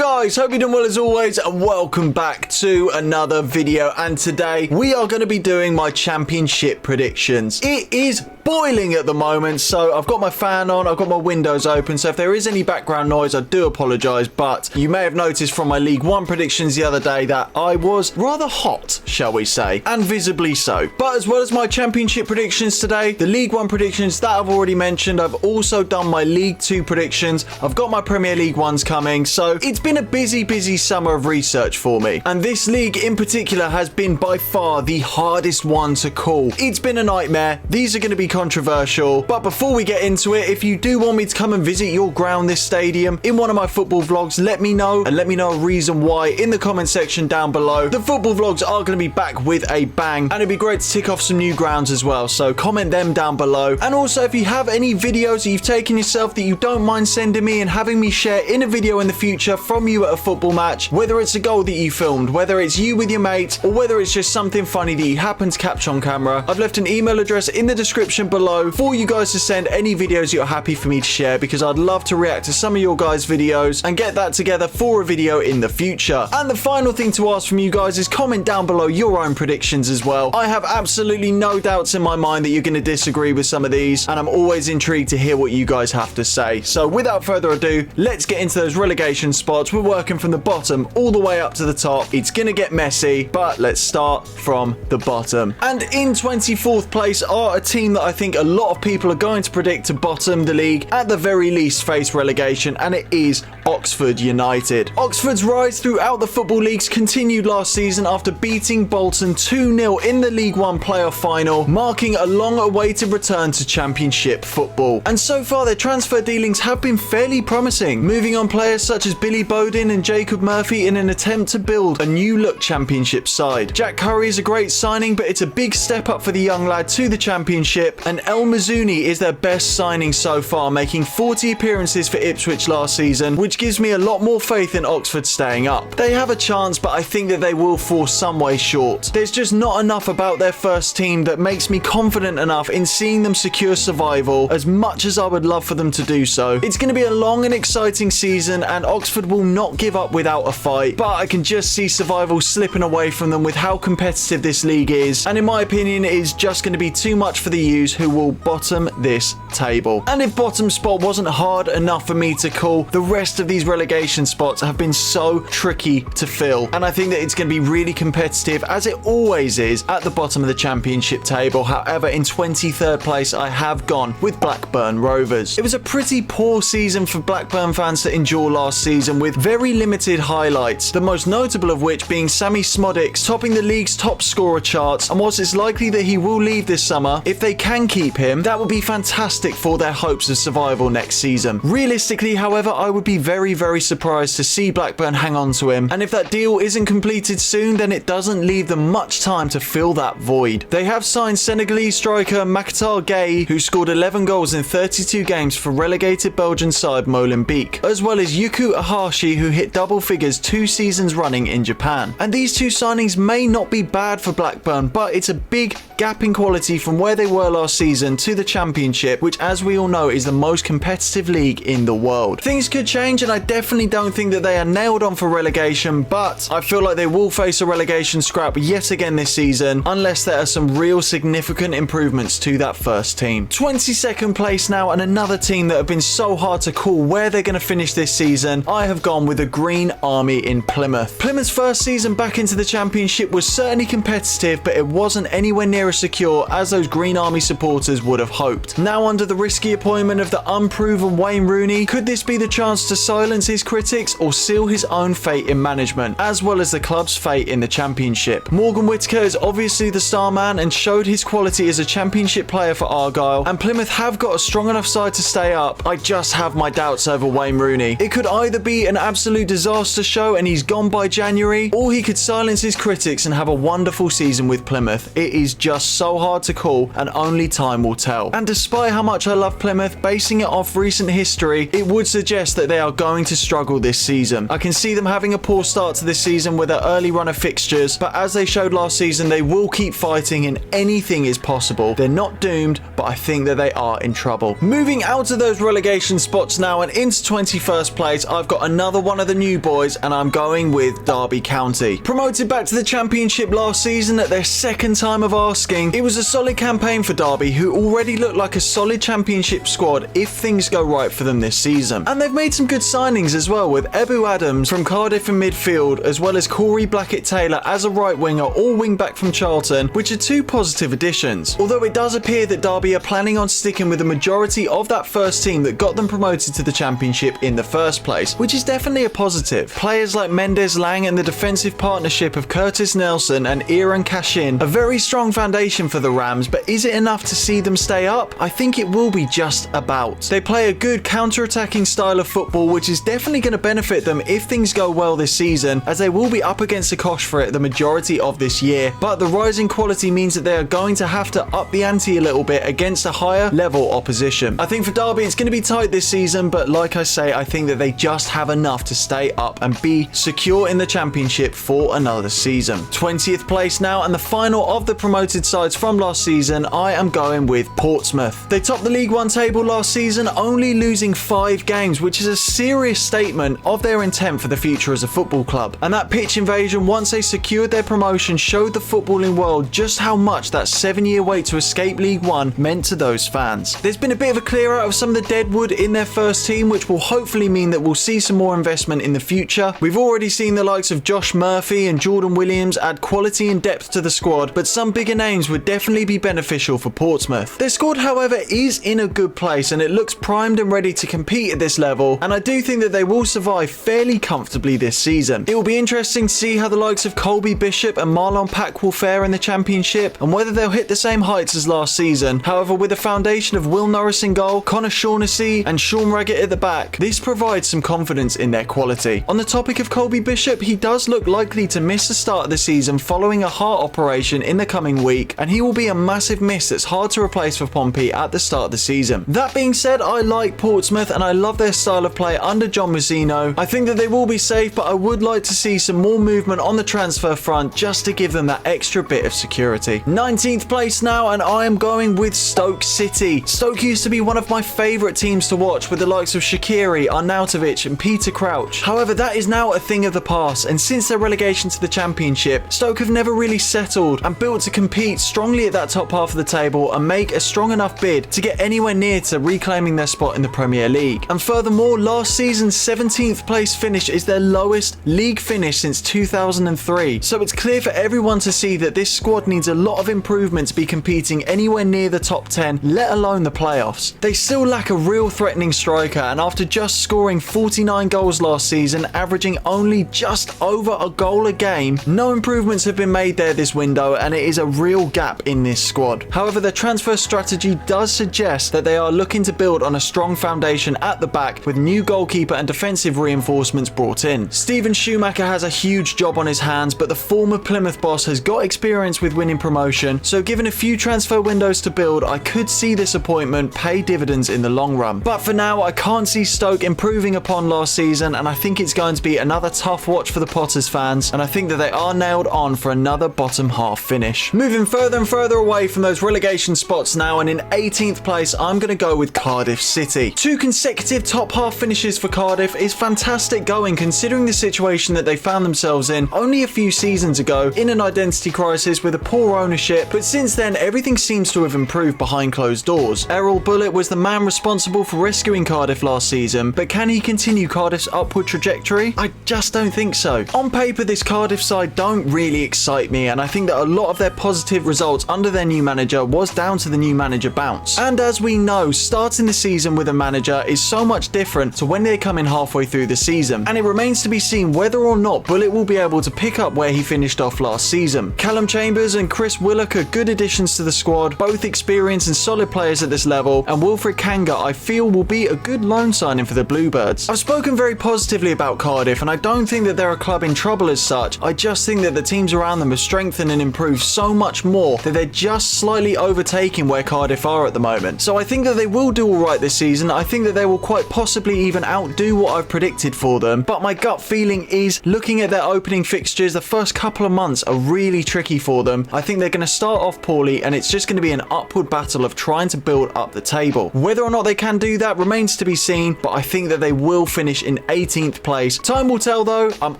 guys, hope you're doing well as always, and welcome back to another video. And today we are going to be doing my championship predictions. It is boiling at the moment, so I've got my fan on, I've got my windows open, so if there is any background noise, I do apologise, but you may have noticed from my League One predictions the other day that I was rather hot, shall we say, and visibly so. But as well as my championship predictions today, the League One predictions that I've already mentioned, I've also done my League Two predictions, I've got my Premier League ones coming, so it's been a busy summer of research for me. And this league in particular has been by far the hardest one to call. It's been a nightmare. These are going to be controversial, but before we get into it, if you do want me to come and visit your ground, this stadium, in one of my football vlogs, let me know, and let me know a reason why in the comment section down below. The football vlogs are going to be back with a bang, and it'd be great to tick off some new grounds as well, so comment them down below. And also, if you have any videos that you've taken yourself that you don't mind sending me and having me share in a video in the future from you at a football match, whether it's a goal that you filmed, whether it's you with your mate, or whether it's just something funny that you happen to capture on camera, I've left an email address in the description below for you guys to send any videos you're happy for me to share, because I'd love to react to some of your guys' videos and get that together for a video in the future. And the final thing to ask from you guys is comment down below your own predictions as well. I have absolutely no doubts in my mind that you're going to disagree with some of these, and I'm always intrigued to hear what you guys have to say. So without further ado, let's get into those relegation spots. We're working from the bottom all the way up to the top. It's going to get messy, but let's start from the bottom. And in 24th place are a team that I think a lot of people are going to predict to bottom the league, at the very least face relegation, and it is Oxford United. Oxford's rise throughout the Football Leagues continued last season after beating Bolton 2-0 in the League One playoff final, marking a long-awaited return to Championship football. And so far their transfer dealings have been fairly promising, moving on players such as Billy Bowden and Jacob Murphy in an attempt to build a new-look Championship side. Jack Curry is a great signing, but it's a big step up for the young lad to the Championship, and El Mazzuni is their best signing so far, making 40 appearances for Ipswich last season, which gives me a lot more faith in Oxford staying up. They have a chance, but I think that they will fall some way short. There's just not enough about their first team that makes me confident enough in seeing them secure survival, as much as I would love for them to do so. It's going to be a long and exciting season, and Oxford will not give up without a fight, but I can just see survival slipping away from them with how competitive this league is, and in my opinion it is just going to be too much for the U's, who will bottom this table. And if bottom spot wasn't hard enough for me to call, the rest of these relegation spots have been so tricky to fill, and I think that it's going to be really competitive, as it always is at the bottom of the Championship table. However, in 23rd place I have gone with Blackburn Rovers. It was a pretty poor season for Blackburn fans to endure last season, with very limited highlights, the most notable of which being Sammy Smodics topping the league's top scorer charts. And whilst it's likely that he will leave this summer, if they can keep him, that would be fantastic for their hopes of survival next season. Realistically, however, I would be very surprised to see Blackburn hang on to him, and if that deal isn't completed soon, then it doesn't leave them much time to fill that void. They have signed Senegalese striker Maktar Gueye, who scored 11 goals in 32 games for relegated Belgian side Molenbeek, as well as Yuku Ahashi, who hit double figures 2 seasons running in Japan. And these two signings may not be bad for Blackburn, but it's a big gap in quality from where they were last season to the Championship, which, as we all know, is the most competitive league in the world. Things could change, and I definitely don't think that they are nailed on for relegation, but I feel like they will face a relegation scrap yet again this season, unless there are some real significant improvements to that first team. 22nd place now, and another team that have been so hard to call where they're going to finish this season. I have gone with the Green Army in Plymouth. Plymouth's first season back into the Championship was certainly competitive, but it wasn't anywhere near as secure as those Green Army supporters would have hoped. Now under the risky appointment of the unproven Wayne Rooney, could this be the chance to silence his critics or seal his own fate in management, as well as the club's fate in the Championship? Morgan Whittaker is obviously the star man and showed his quality as a Championship player for Argyle, and Plymouth have got a strong enough side to stay up. I just have my doubts over Wayne Rooney. It could either be an absolute disaster show and he's gone by January, or he could silence his critics and have a wonderful season with Plymouth. It is just so hard to call, and only time will tell. And despite how much I love Plymouth, basing it off recent history, it would suggest that they are going to struggle this season. I can see them having a poor start to this season with their early run of fixtures, but as they showed last season, they will keep fighting and anything is possible. They're not doomed, but I think that they are in trouble. Moving out of those relegation spots now and into 21st place, I've got another one of the new boys, and I'm going with Derby County. Promoted back to the Championship last season at their second time of asking, it was a solid campaign for Derby, who already look like a solid Championship squad if things go right for them this season. And they've made some good signings as well, with Ebu Adams from Cardiff in midfield, as well as Corey Blackett-Taylor as a right winger, all wing back from Charlton, which are two positive additions. Although it does appear that Derby are planning on sticking with the majority of that first team that got them promoted to the Championship in the first place, which is definitely a positive. Players like Mendes Lang and the defensive partnership of Curtis Nelson and Aaron Cashin, a very strong foundation for the Rams, but is it enough to see them stay up? I think it will be just about. They play a good counter-attacking style of football, which is definitely going to benefit them if things go well this season, as they will be up against the cosh for it the majority of this year. But the rising quality means that they are going to have to up the ante a little bit against a higher level opposition. I think for Derby it's going to be tight this season, but like I say, I think that they just have enough to stay up and be secure in the Championship for another season. 20th place now, and the final of the promoted sides from last season, I am going with Portsmouth. They topped the League One table last season, only losing 5 games, which is a serious statement of their intent for the future as a football club. And that pitch invasion, once they secured their promotion, showed the footballing world just how much that 7-year wait to escape League One meant to those fans. There's been a bit of a clear out of some of the deadwood in their first team, which will hopefully mean that we'll see some more investment in the future. We've already seen the likes of Josh Murphy and Jordan Williams add quality and depth to the squad, but some bigger names would definitely be beneficial for Portsmouth. Their squad, however, is in a good place, and it looks primed and ready to compete at this level, and I do think that they will survive fairly comfortably this season. It will be interesting to see how the likes of Colby Bishop and Marlon Pack will fare in the Championship, and whether they'll hit the same heights as last season. However, with a foundation of Will Norris in goal, Connor Shaughnessy and Sean Raggett at the back, this provides some confidence in their quality. On the topic of Colby Bishop, he does look likely to miss the start of the season following a heart operation in the coming week, and he will be a massive miss that's hard to replace for Pompey at the start of the season. That being said, I like Portsmouth and I love their style of play under John Mazzino. I think that they will be safe, but I would like to see some more movement on the transfer front just to give them that extra bit of security. 19th place now, and I am going with Stoke City. Stoke used to be one of my favourite teams to watch, with the likes of Shaqiri, Arnautovic and Peter Crouch. However, that is now a thing of the past, and since their relegation to the Championship, Stoke have never really settled and built to compete strongly at that top half of the table and make a strong enough bid to get anywhere near to reclaiming their spot in the Premier League. And furthermore, last season's 17th place finish is their lowest league finish since 2003, so it's clear for everyone to see that this squad needs a lot of improvement to be competing anywhere near the top 10, let alone the playoffs. They still lack a real threatening striker, and after just scoring 49 goals last season, averaging only just over a goal a game, no improvements have been made there this window, and it is a real gap in this squad. However, their transfer strategy does suggest that they are looking to build on a strong foundation at the back, with new goalkeeper and defensive reinforcements brought in. Steven Schumacher has a huge job on his hands, but the former Plymouth boss has got experience with winning promotion, so given a few transfer windows to build, I could see this appointment pay dividends in the long run. But for now, I can't see Stoke improving upon last season, and I think it's going to be another tough watch for the Potters fans, and I think that they are nailed on for another bottom half finish. Moving further and further away from those relegation spots now, and in 18th place, I'm going to go with Cardiff City. 2 consecutive top half finishes for Cardiff is fantastic going, considering the situation that they found themselves in only a few seasons ago, in an identity crisis with a poor ownership, but since then everything seems to have improved behind closed doors. Errol Bullitt was the man responsible for rescuing Cardiff last season, but can he continue Cardiff's upward trajectory? I just don't think so. On paper, this Cardiff side don't really excite me, and I think that a lot of their positive results under their new manager was down to the new manager bounce. And as we know, starting the season with a manager is so much different to when they come in halfway through the season, and it remains to be seen whether or not Bullitt will be able to pick up where he finished off last season. Callum Chambers and Chris Willock are good additions to the squad, both experienced and solid players at this level, and Wilfred Kanga I feel will be a good loan signing for the Bluebirds. I've spoken very positively about Cardiff, and I don't think that they're a club in trouble as such. I just think that the teams around them have strengthened and improved so much more that they're just slightly overtaking where Cardiff are at the moment. So I think that they will do alright this season. I think that they will quite possibly even outdo what I've predicted for them, but my gut feeling is, looking at their opening fixtures, the first couple of months are really tricky for them. I think they're going to start off poorly, and it's just going to be an upward upward battle of trying to build up the table. Whether or not they can do that remains to be seen, but I think that they will finish in 18th place. Time will tell though. I'm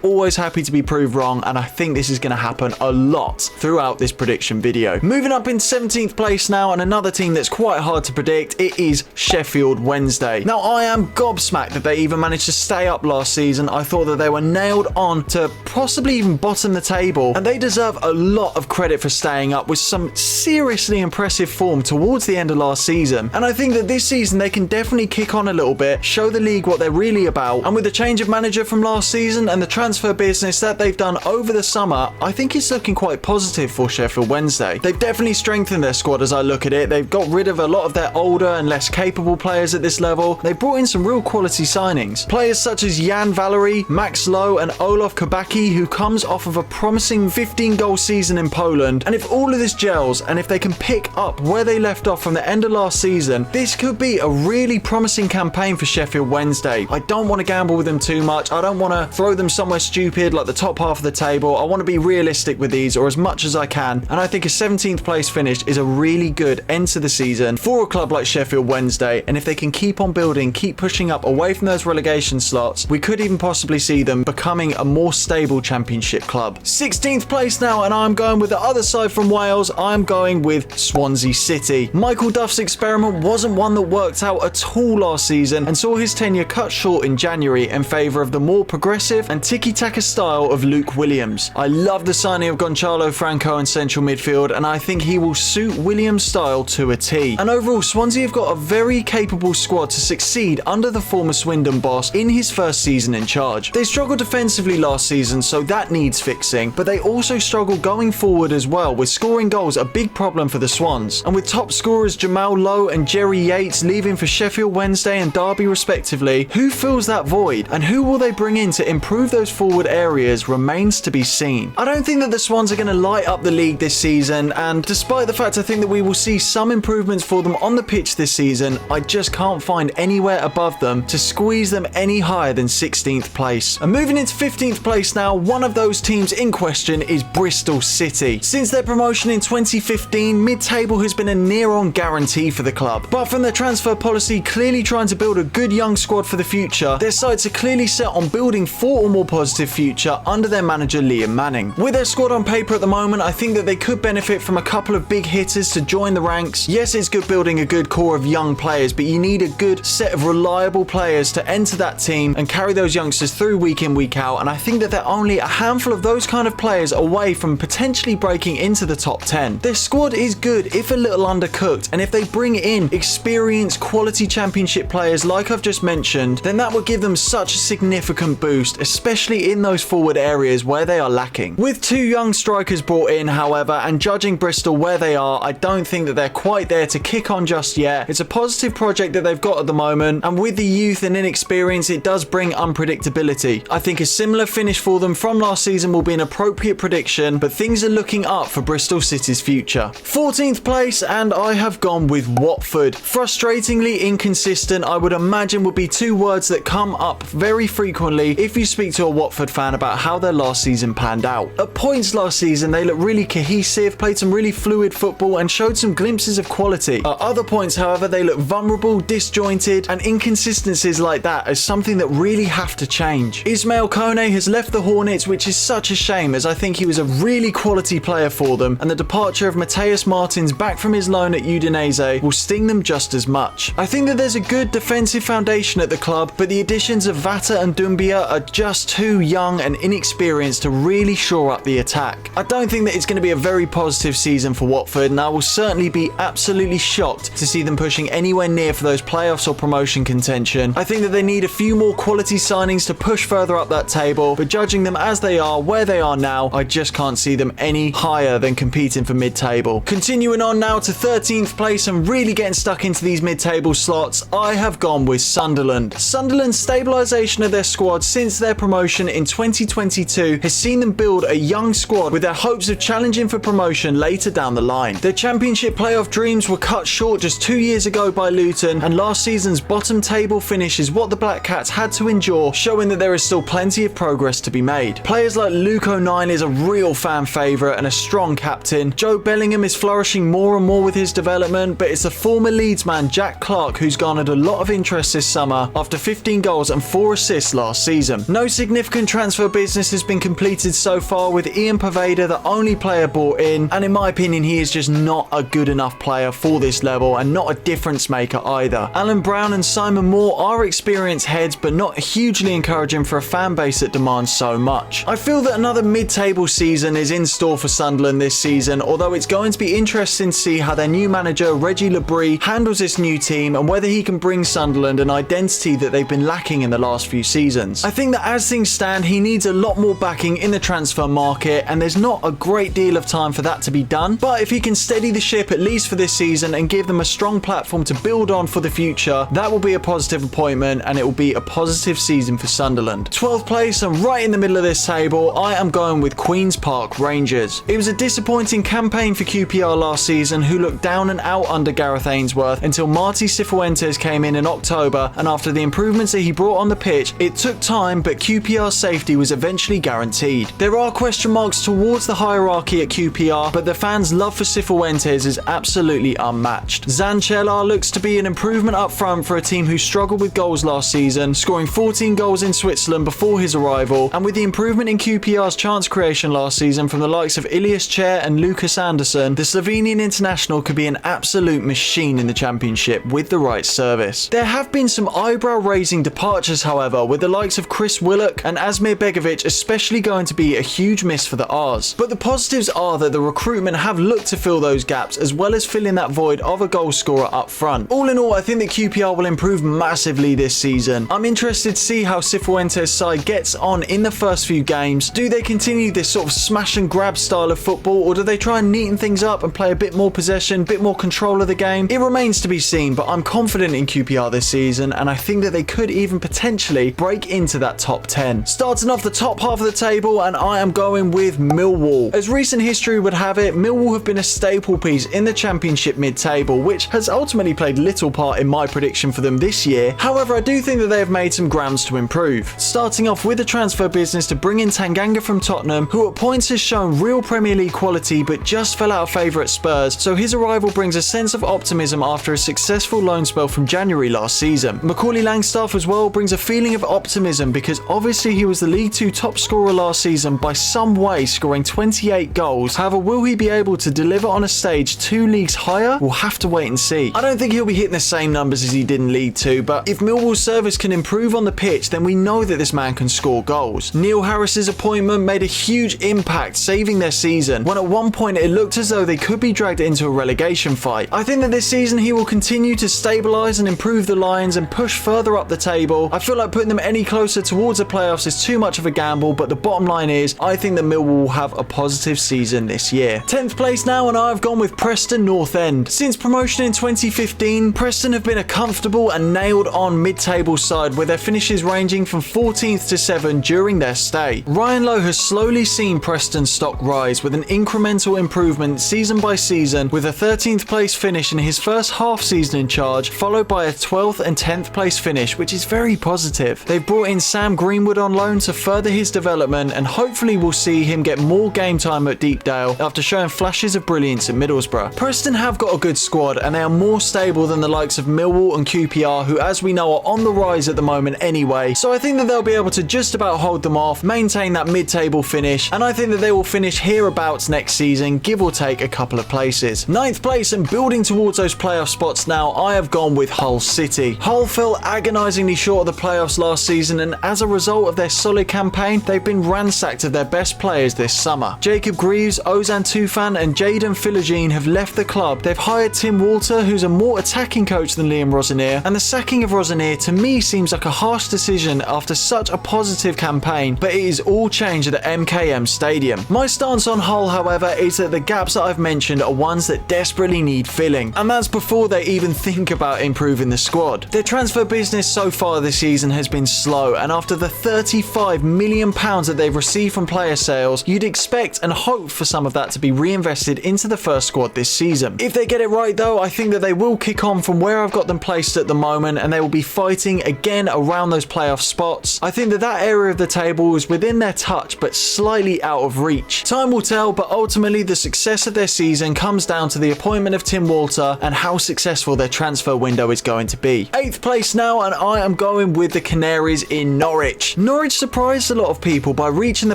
always happy to be proved wrong, and I think this is going to happen a lot throughout this prediction video. Moving up in 17th place now, and another team that's quite hard to predict, it is Sheffield Wednesday. Now, I am gobsmacked that they even managed to stay up last season. I thought that they were nailed on to possibly even bottom the table, and they deserve a lot of credit for staying up with some seriously impressive form towards the end of last season. And I think that this season they can definitely kick on a little bit, show the league what they're really about, and with the change of manager from last season and the transfer business that they've done over the summer, I think it's looking quite positive for Sheffield Wednesday. They've definitely strengthened their squad as I look at it. They've got rid of a lot of their older and less capable players at this level. They've brought in some real quality signings. Players such as Jan Valery, Max Lowe and Olaf Kabacki, who comes off of a promising 15-goal season in Poland. And if all of this gels, and if they can pick up where they left off from the end of last season, this could be a really promising campaign for Sheffield Wednesday. I don't want to gamble with them too much. I don't want to throw them somewhere stupid like the top half of the table. I want to be realistic with these, or as much as I can. And I think a 17th place finish is a really good end to the season for a club like Sheffield Wednesday. And if they can keep on building, keep pushing up away from those relegation slots, we could even possibly see them becoming a more stable championship club. 16th place now, and I'm going with the other side from Wales. I'm going with Swansea City. Michael Duff's experiment wasn't one that worked out at all last season and saw his tenure cut short in January in favour of the more progressive and tiki-taka style of Luke Williams. I love the signing of Gonçalo Franco in central midfield, and I think he will suit Williams' style to a T. And overall, Swansea have got a very capable squad to succeed under the former Swindon boss in his first season in charge. They struggled defensively last season, so that needs fixing, but they also struggle going forward as well, with scoring goals a big problem for the Swans. And with top scorers Jamal Lowe and Jerry Yates leaving for Sheffield Wednesday and Derby respectively, who fills that void, and who will they bring in to improve those forward areas remains to be seen. I don't think that the Swans are going to light up the league this season, and despite the fact I think that we will see some improvements for them on the pitch this season, I just can't find anywhere above them to squeeze them any higher than 16th place. And moving into 15th place now, one of those teams in question is Bristol City. Since their promotion in 2015, mid-table has been a near-on guarantee for the club. But from their transfer policy clearly trying to build a good young squad for the future, their sights are clearly set on building for a more positive future under their manager Liam Manning. With their squad on paper at the moment, I think that they could benefit from a couple of big hitters to join the ranks. Yes, it's good building a good core of young players, but you need a good set of reliable players to enter that team and carry those youngsters through week in, week out, and I think that they're only a handful of those kind of players away from potentially breaking into the top 10. Their squad is good if a little undercooked, and if they bring in experienced quality championship players like I've just mentioned, then that would give them such a significant boost, especially in those forward areas where they are lacking. With two young strikers brought in, however, and judging Bristol where they are, I don't think that they're quite there to kick on just yet. It's a positive project that they've got at the moment, and with the youth and inexperience, it does bring unpredictability. I think a similar finish for them from last season will be an appropriate prediction, but things are looking up for Bristol City's future. 14th place, and I have gone with Watford. Frustratingly inconsistent, I would imagine, would be two words that come up very frequently if you speak to a Watford fan about how their last season panned out. At points last season, they looked really cohesive, played some really fluid football, and showed some glimpses of quality. At other points, however, they look vulnerable, disjointed, and inconsistencies like that is something that really have to change. Ismail Kone has left the Hornets, which is such a shame, as I think he was a really quality player for them, and the departure of Mateus Martins back from his loan at Udinese will sting them just as much. I think that there's a good defensive foundation at the club, but the additions of Vata and Doumbia are just too young and inexperienced to really shore up the attack. I don't think that it's going to be a very positive season for Watford, and I will certainly be absolutely shocked to see them pushing anywhere near for those playoffs or promotion contention. I think that they need a few more quality signings to push further up that table, but judging them as they are, where they are now, I just can't see them any higher than competing for mid-table. Continuing on now to 13th place and really getting stuck into these mid-table slots, I have gone with Sunderland. Sunderland's stabilisation of their squad since their promotion in 2022 has seen them build a young squad with their hopes of challenging for promotion later down the line. Their championship playoff dreams were cut short just 2 years ago by Luton, and last season's bottom table finish is what the Black Cats had to endure, showing that there is still plenty of progress to be made. Players like Luke O'Neill is a real fan favourite and a strong captain. Joe Bellingham is flourishing more and more more with his development, but it's the former Leeds man Jack Clarke who's garnered a lot of interest this summer after 15 goals and 4 assists last season. No significant transfer business has been completed so far, with Ian Poveda the only player brought in, and in my opinion he is just not a good enough player for this level and not a difference maker either. Alan Brown and Simon Moore are experienced heads, but not hugely encouraging for a fan base that demands so much. I feel that another mid-table season is in store for Sunderland this season, although it's going to be interesting to see how their new manager Reggie Labrie handles this new team and whether he can bring Sunderland an identity that they've been lacking in the last few seasons. I think that as things stand, he needs a lot more backing in the transfer market, and there's not a great deal of time for that to be done, but if he can steady the ship at least for this season and give them a strong platform to build on for the future, that will be a positive appointment and it will be a positive season for Sunderland. 12th place and right in the middle of this table, I am going with Queen's Park Rangers. It was a disappointing campaign for QPR last season, who looked down and out under Gareth Ainsworth until Marty Cifuentes came in October, and after the improvements that he brought on the pitch, it took time, but QPR's safety was eventually guaranteed. There are question marks towards the hierarchy at QPR, but the fans' love for Cifuentes is absolutely unmatched. Zanchella looks to be an improvement up front for a team who struggled with goals last season, scoring 14 goals in Switzerland before his arrival, and with the improvement in QPR's chance creation last season from the likes of Ilias Chair and Lucas Anderson, the Slovenian international could be an absolute machine in the Championship with the right service. There have been some eyebrow-raising departures, however, with the likes of Chris Willock and Asmir Begovic especially going to be a huge miss for the R's. But the positives are that the recruitment have looked to fill those gaps, as well as fill in that void of a goal scorer up front. All in all, I think that QPR will improve massively this season. I'm interested to see how Cifuentes' side gets on in the first few games. Do they continue this sort of smash and grab style of football, or do they try and neaten things up and play a bit more possession, bit more control of the game? It remains to be seen, but I'm confident in QPR this season, and I think that they could even potentially break into that top 10. Starting off the top half of the table, and I am going with Millwall. As recent history would have it, Millwall have been a staple piece in the Championship mid-table, which has ultimately played little part in my prediction for them this year. However, I do think that they have made some grounds to improve. Starting off with the transfer business to bring in Tanganga from Tottenham, who at points has shown real Premier League quality but just fell out of favour at Spurs, so his arrival brings a sense of optimism after a successful loan spell from January last season. Macaulay Langstaff as well brings a feeling of optimism, because obviously he was the League 2 top scorer last season by some way, scoring 28 goals. However, will he be able to deliver on a stage 2 leagues higher? We'll have to wait and see. I don't think he'll be hitting the same numbers as he did in League 2, but if Millwall's service can improve on the pitch, then we know that this man can score goals. Neil Harris's appointment made a huge impact, saving their season, when at one point it looked as though they could be dragged into a relegation fight. I think that this season he will continue to stabilise and improve the Lions and push further up the table. I feel like putting them any closer towards the playoffs is too much of a gamble, but the bottom line is I think that Millwall will have a positive season this year. 10th place now, and I've gone with Preston North End. Since promotion in 2015, Preston have been a comfortable and nailed on mid-table side, with their finishes ranging from 14th to 7th during their stay. Ryan Lowe has slowly seen Preston's stock rise, with an incremental improvement season by season, with a 13th place finish in his first half season in charge, followed by a 12th and 10th place finish, which is very positive. They've brought in Sam Greenwood on loan to further his development, and hopefully we'll see him get more game time at Deepdale after showing flashes of brilliance at Middlesbrough. Preston have got a good squad, and they are more stable than the likes of Millwall and QPR, who as we know are on the rise at the moment anyway, so I think that they'll be able to just about hold them off, maintain that mid-table finish, and I think that they will finish hereabouts next season, give or take a couple of places. 9th place and building towards those playoff spots now, I have gone with Hull City. Hull fell agonisingly short of the playoffs last season, and as a result of their solid campaign, they've been ransacked of their best players this summer. Jacob Greaves, Ozan Tufan and Jadon Philogene have left the club. They've hired Tim Walter, who's a more attacking coach than Liam Rosenier, and the sacking of Rosenier to me seems like a harsh decision after such a positive campaign, but it is all changed at the MKM Stadium. My stance on Hull, however, is that the gaps that I've mentioned are ones that desperately need filling, and that's before they even think about improving the squad. Their transfer business so far this season has been slow, and after the £35 million that they've received from player sales, you'd expect and hope for some of that to be reinvested into the first squad this season. If they get it right though, I think that they will kick on from where I've got them placed at the moment, and they will be fighting again around those playoff spots. I think that that area of the table is within their touch but slightly out of reach. Time will tell, but ultimately the success of their season comes down down to the appointment of Tim Walter and how successful their transfer window is going to be. 8th place now, and I am going with the Canaries in Norwich. Norwich surprised a lot of people by reaching the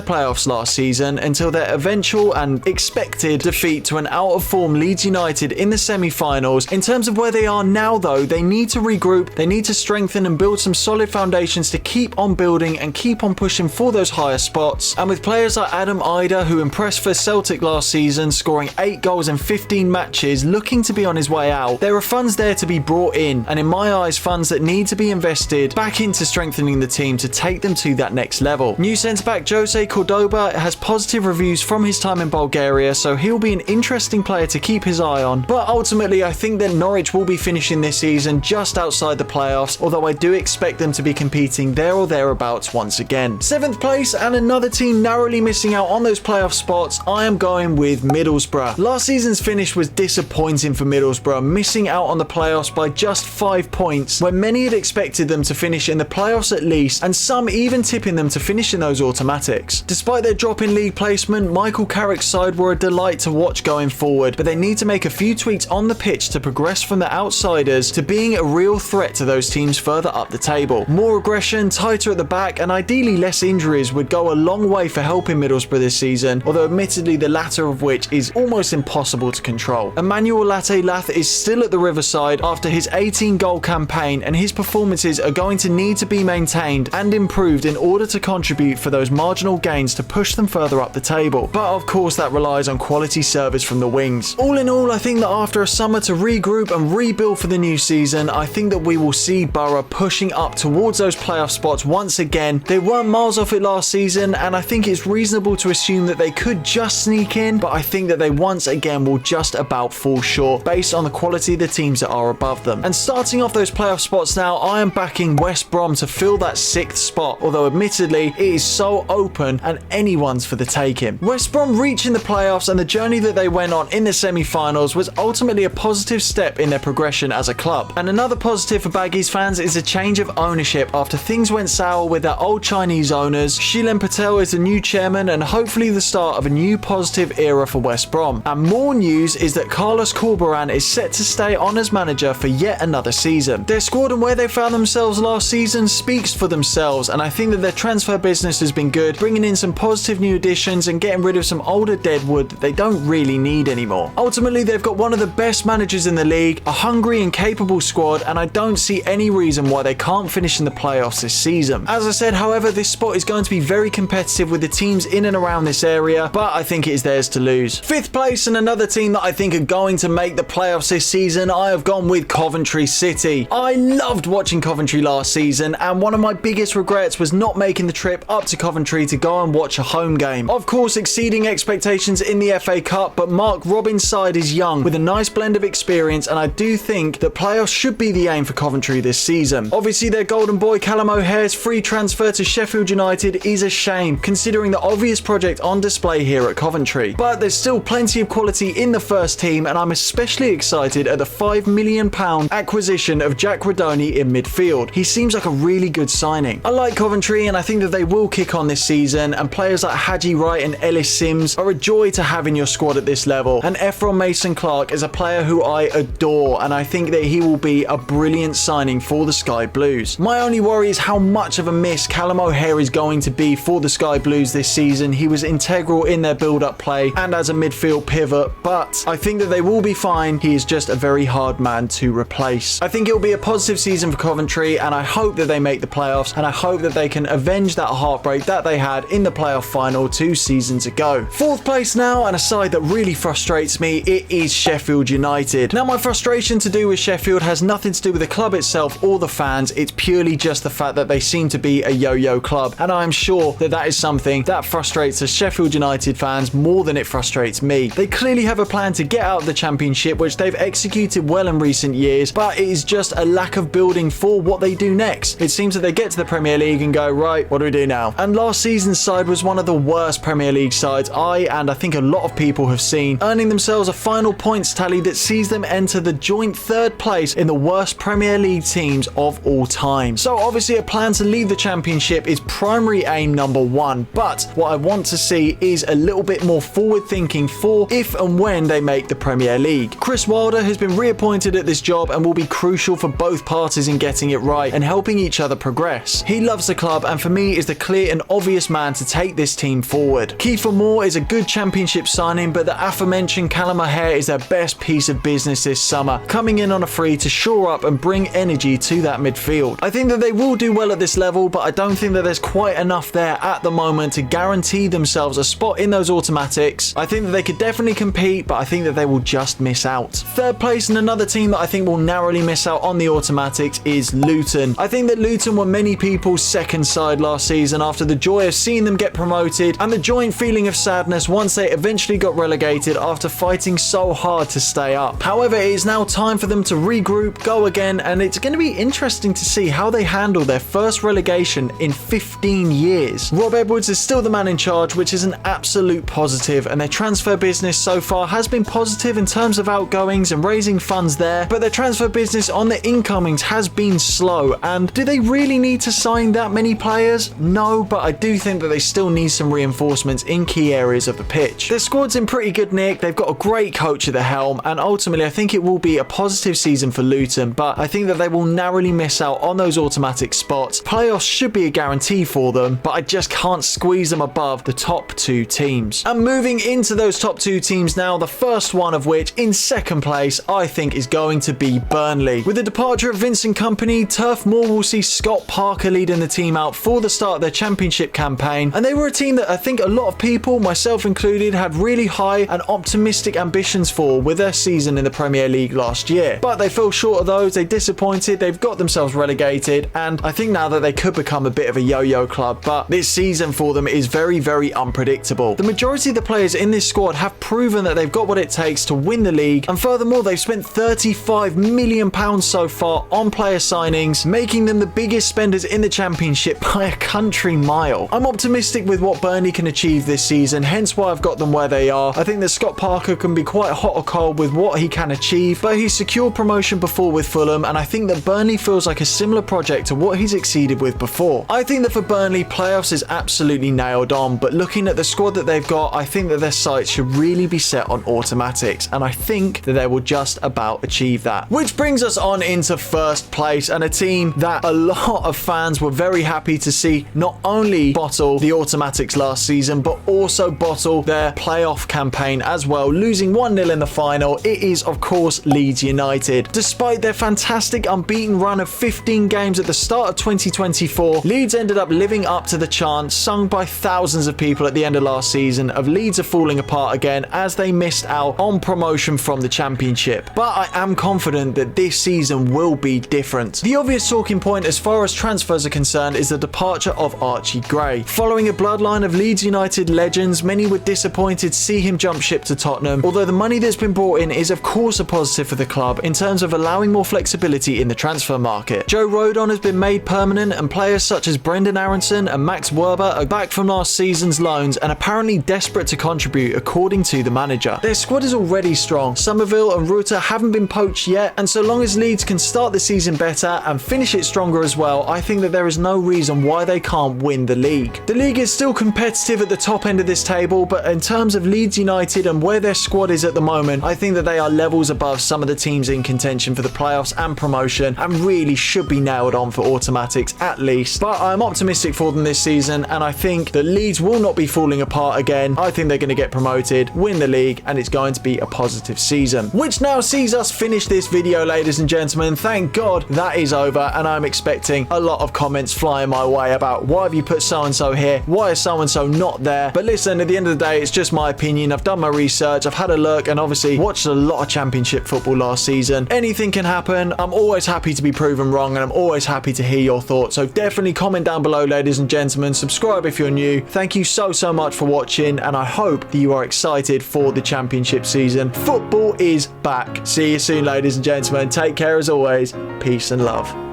playoffs last season until their eventual and expected defeat to an out-of-form Leeds United in the semi-finals. In terms of where they are now though, they need to regroup, they need to strengthen and build some solid foundations to keep on building and keep on pushing for those higher spots. And with players like Adam Ida, who impressed for Celtic last season, scoring 8 goals in 15 matches, looking to be on his way out, there are funds there to be brought in, and in my eyes funds that need to be invested back into strengthening the team to take them to that next level. New centre-back Jose Cordoba has positive reviews from his time in Bulgaria, so he'll be an interesting player to keep his eye on, but ultimately I think that Norwich will be finishing this season just outside the playoffs, although I do expect them to be competing there or thereabouts once again. 7th place, and another team narrowly missing out on those playoff spots, I am going with Middlesbrough. Last season's finish was disappointing for Middlesbrough, missing out on the playoffs by just 5 points, when many had expected them to finish in the playoffs at least, and some even tipping them to finish in those automatics. Despite their drop in league placement, Michael Carrick's side were a delight to watch going forward, but they need to make a few tweaks on the pitch to progress from the outsiders to being a real threat to those teams further up the table. More aggression, tighter at the back, and ideally less injuries would go a long way for helping Middlesbrough this season, although admittedly the latter of which is almost impossible to control. Emmanuel Latte-Lath is still at the Riverside after his 18-goal campaign, and his performances are going to need to be maintained and improved in order to contribute for those marginal gains to push them further up the table. But of course that relies on quality service from the wings. All in all, I think that after a summer to regroup and rebuild for the new season, I think that we will see Borough pushing up towards those playoff spots once again. They weren't miles off it last season, and I think it's reasonable to assume that they could just sneak in, but I think that they once again will just about fall short based on the quality of the teams that are above them. And starting off those playoff spots now, I am backing West Brom to fill that 6th spot, although admittedly it is so open and anyone's for the taking. West Brom reaching the playoffs and the journey that they went on in the semi-finals was ultimately a positive step in their progression as a club. And another positive for Baggies fans is a change of ownership after things went sour with their old Chinese owners. Shilen Patel is the new chairman, and hopefully the start of a new positive era for West Brom. And more news is that Carlos Corberán is set to stay on as manager for yet another season. Their squad and where they found themselves last season speaks for themselves, and I think that their transfer business has been good, bringing in some positive new additions and getting rid of some older dead wood that they don't really need anymore. Ultimately, they've got one of the best managers in the league, a hungry and capable squad, and I don't see any reason why they can't finish in the playoffs this season. As I said, however, this spot is going to be very competitive with the teams in and around this area, but I think it is theirs to lose. 5th place, and another team that I think are going to make the playoffs this season, I have gone with Coventry City. I loved watching Coventry last season, and one of my biggest regrets was not making the trip up to Coventry to go and watch a home game. Of course, exceeding expectations in the FA Cup, but Mark Robins' side is young with a nice blend of experience, and I do think that playoffs should be the aim for Coventry this season. Obviously, their golden boy Callum O'Hare's free transfer to Sheffield United is a shame, considering the obvious project on display here at Coventry. But there's still plenty of quality in the first team, and I'm especially excited at the £5 million acquisition of Jack Radoni in midfield. He seems like a really good signing. I like Coventry, and I think that they will kick on this season, and players like Haji Wright and Ellis Sims are a joy to have in your squad at this level. And Ephron Mason-Clark is a player who I adore, and I think that he will be a brilliant signing for the Sky Blues. My only worry is how much of a miss Callum O'Hare is going to be for the Sky Blues this season. He was integral in their build-up play and as a midfield pivot, but I think that they will be fine. He is just a very hard man to replace. I think it will be a positive season for Coventry, and I hope that they make the playoffs, and I hope that they can avenge that heartbreak that they had in the playoff final 2 seasons ago. 4th place now, and a side that really frustrates me, it is Sheffield United. Now, my frustration to do with Sheffield has nothing to do with the club itself or the fans. It's purely just the fact that they seem to be a yo-yo club, and I'm sure that that is something that frustrates the Sheffield United fans more than it frustrates me. They clearly have a plan to get out of the Championship, which they've executed well in recent years, but it is just a lack of building for what they do next. It seems that they get to the Premier League and go, right, what do we do now? And last season's side was one of the worst Premier League sides I think a lot of people have seen, earning themselves a final points tally that sees them enter the joint 3rd place in the worst Premier League teams of all time. So obviously a plan to leave the Championship is primary aim number 1, but what I want to see is a little bit more forward thinking for if and when they make the Premier League. Chris Wilder has been reappointed at this job and will be crucial for both parties in getting it right and helping each other progress. He loves the club and for me is the clear and obvious man to take this team forward. Kiefer Moore is a good championship signing, but the aforementioned Callum O'Hare is their best piece of business this summer, coming in on a free to shore up and bring energy to that midfield. I think that they will do well at this level, but I don't think that there's quite enough there at the moment to guarantee themselves a spot in those automatics. I think that they could definitely compete, but I think that they will just miss out. Third place and another team that I think will narrowly miss out on the automatics is Luton. I think that Luton were many people's second side last season after the joy of seeing them get promoted and the joint feeling of sadness once they eventually got relegated after fighting so hard to stay up. However, it is now time for them to regroup, go again, and it's going to be interesting to see how they handle their first relegation in 15 years. Rob Edwards is still the man in charge, which is an absolute positive, and their transfer business so far has been positive in terms of outgoings and raising funds there, but their transfer business on the incomings has been slow. And do they really need to sign that many players? No, but I do think that they still need some reinforcements in key areas of the pitch. Their squad's in pretty good nick, they've got a great coach at the helm, and ultimately I think it will be a positive season for Luton, but I think that they will narrowly miss out on those automatic spots. Playoffs should be a guarantee for them, but I just can't squeeze them above the top two teams. And moving into those top two teams now, the first one of which in second place I think is going to be Burnley. With the departure of Vincent Kompany, Turf Moor will see Scott Parker leading the team out for the start of their championship campaign, and they were a team that I think a lot of people, myself included, had really high and optimistic ambitions for with their season in the Premier League last year. But they fell short of those, they disappointed, they've got themselves relegated, and I think now that they could become a bit of a yo-yo club, but this season for them is very, very unpredictable. The majority of the players in this squad have proven that they've got what it takes to win the league, and furthermore, they've spent £35 million so far on player signings, making them the biggest spenders in the championship by a country mile. I'm optimistic with what Burnley can achieve this season, hence why I've got them where they are. I think that Scott Parker can be quite hot or cold with what he can achieve, but he's secured promotion before with Fulham, and I think that Burnley feels like a similar project to what he's exceeded with before. I think that for Burnley, playoffs is absolutely nailed on, but looking at the squad that they've got, I think that their sights should really be set on automatics, and I think that they will just about achieve that. Which brings us on into first place, and a team that a lot of fans were very happy to see not only bottle the automatics last season, but also bottle their playoff campaign as well, losing 1-0 in the final. It is, of course, Leeds United. Despite their fantastic unbeaten run of 15 games at the start of 2024, Leeds ended up living up to the chant sung by thousands of people at the end of last season of Leeds are falling apart again as they missed out on promotion from the Championship. But I am confident that this season will be different. The obvious talking point as far as transfers are concerned is the departure of Archie Gray. Following a bloodline of Leeds United legends, many were disappointed to see him jump ship to Tottenham, although the money that's been brought in is of course a positive for the club in terms of allowing more flexibility in the transfer market. Joe Rodon has been made permanent, and players such as Brendan Aronson and Max Werber are back from last season's loans and apparently desperate to contribute according to the manager. Their squad is already strong. Somerville and Ruta haven't been poached yet, and so long as Leeds can start the season better and finish it stronger as well, I think that there is no reason why they can't win the league. The league is still competitive at the top end of this table, but in terms of Leeds United and where their squad is at the moment, I think that they are levels above some of the teams in contention for the playoffs and promotion, and really should be nailed on for automatics at least. But I'm optimistic for them this season, and I think that Leeds will not be falling apart again. I think they're going to get promoted, win the league, and it's going to be a positive season. Which now sees us finish this video, ladies and gentlemen. Thank God that is over, and I'm expecting a lot of comments flying my way about why have you put so-and-so here, why is so-and-so not there. But listen, at the end of the day, it's just my opinion. I've done my research, I've had a look, and obviously watched a lot of championship football last season. Anything can happen. I'm always happy to be proven wrong, and I'm always happy to hear your thoughts. So definitely comment down below, ladies and gentlemen. Subscribe if you're new. Thank you so much for watching, and I hope that you are excited for the championship season. Football is back. See you soon, ladies and gentlemen. Take care as always. Peace and love.